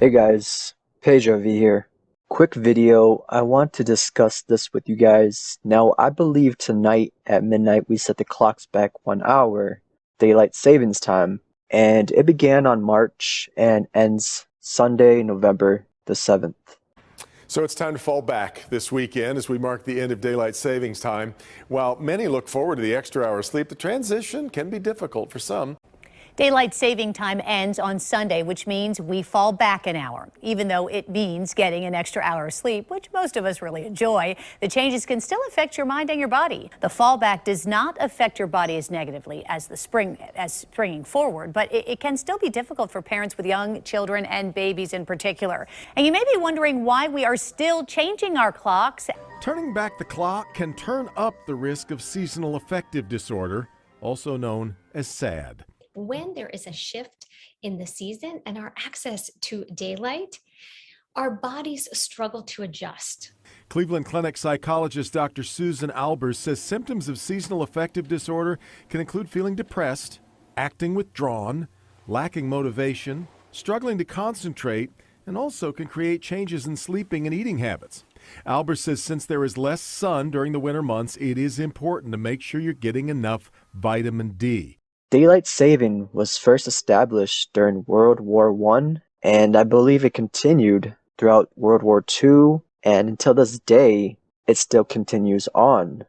Hey guys, PayDroV here. Quick video, I want to discuss this with you guys. Now, I believe tonight at midnight we set the clocks back 1 hour, daylight savings time, and it began on March and ends Sunday, November the 7th. So it's time to fall back this weekend as we mark the end of daylight savings time. While many look forward to the extra hour of sleep, the transition can be difficult for some. Daylight saving time ends on Sunday, which means we fall back an hour. Even though it means getting an extra hour of sleep, which most of us really enjoy, the changes can still affect your mind and your body. The fallback does not affect your body as negatively as springing forward, but it can still be difficult for parents with young children and babies in particular. And you may be wondering why we are still changing our clocks. Turning back the clock can turn up the risk of seasonal affective disorder, also known as SAD. When there is a shift in the season and our access to daylight, our bodies struggle to adjust. Cleveland Clinic psychologist Dr. Susan Albers says symptoms of seasonal affective disorder can include feeling depressed, acting withdrawn, lacking motivation, struggling to concentrate, and also can create changes in sleeping and eating habits. Albers says since there is less sun during the winter months, it is important to make sure you're getting enough vitamin D. Daylight saving was first established during World War I, and I believe it continued throughout World War II, and until this day, it still continues on.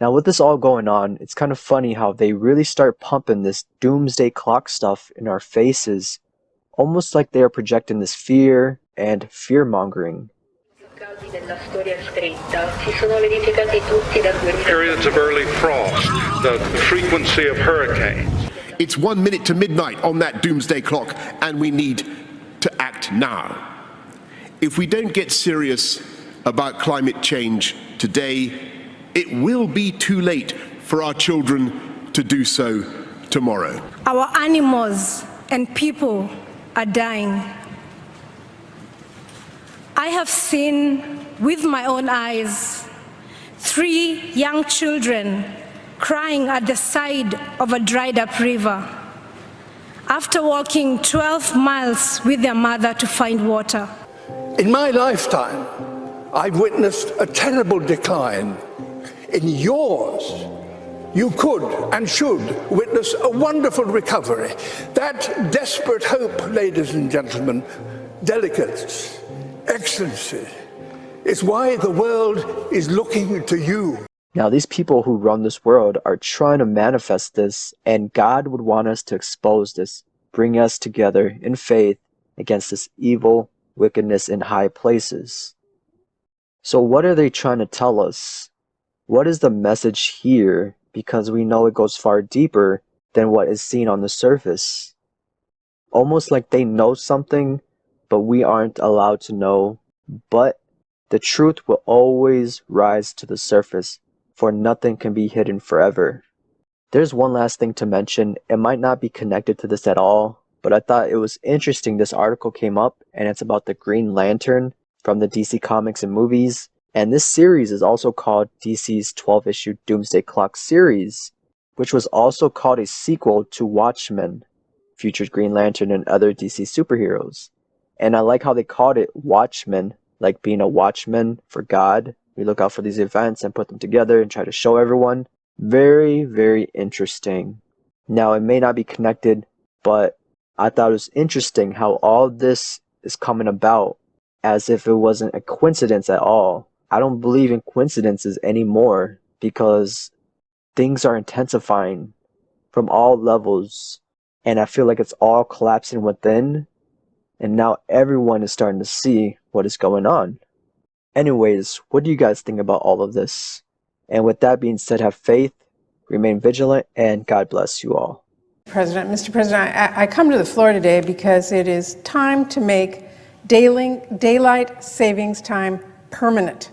Now with this all going on, it's kind of funny how they really start pumping this Doomsday Clock stuff in our faces, almost like they are projecting this fear and fear-mongering. Periods of early frost, the frequency of hurricanes. It's 1 minute to midnight on that doomsday clock, and we need to act now. If we don't get serious about climate change today, it will be too late for our children to do so tomorrow. Our animals and people are dying. I have seen with my own eyes 3 young children crying at the side of a dried-up river after walking 12 miles with their mother to find water. In my lifetime, I've witnessed a terrible decline. In yours, you could and should witness a wonderful recovery. That desperate hope, ladies and gentlemen, delegates, excellency, is why the world is looking to you. Now these people who run this world are trying to manifest this, and God would want us to expose this, bring us together in faith against this evil wickedness in high places. So what are they trying to tell us? What is the message here? Because we know it goes far deeper than what is seen on the surface. Almost like they know something, but we aren't allowed to know. But the truth will always rise to the surface, for nothing can be hidden forever. There's one last thing to mention. It might not be connected to this at all, but I thought it was interesting this article came up, and it's about the Green Lantern from the DC Comics and movies. And this series is also called DC's 12-issue Doomsday Clock series, which was also called a sequel to Watchmen, featured Green Lantern and other DC superheroes. And I like how they called it Watchmen, like being a watchman for God. We look out for these events and put them together and try to show everyone. Very, very interesting. Now, it may not be connected, but I thought it was interesting how all this is coming about as if it wasn't a coincidence at all. I don't believe in coincidences anymore because things are intensifying from all levels, and I feel like it's all collapsing within, and now everyone is starting to see what is going on. Anyways, what do you guys think about all of this? And with that being said, have faith, remain vigilant, and God bless you all. Mr. President, I come to the floor today because it is time to make daylight savings time permanent.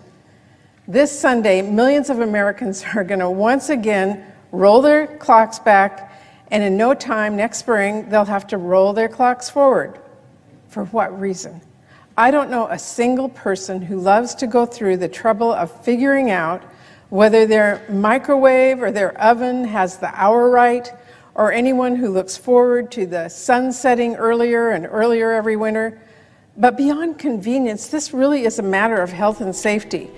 This Sunday, millions of Americans are going to once again roll their clocks back, and in no time next spring, they'll have to roll their clocks forward. For what reason? I don't know a single person who loves to go through the trouble of figuring out whether their microwave or their oven has the hour right, or anyone who looks forward to the sun setting earlier and earlier every winter. But beyond convenience, this really is a matter of health and safety.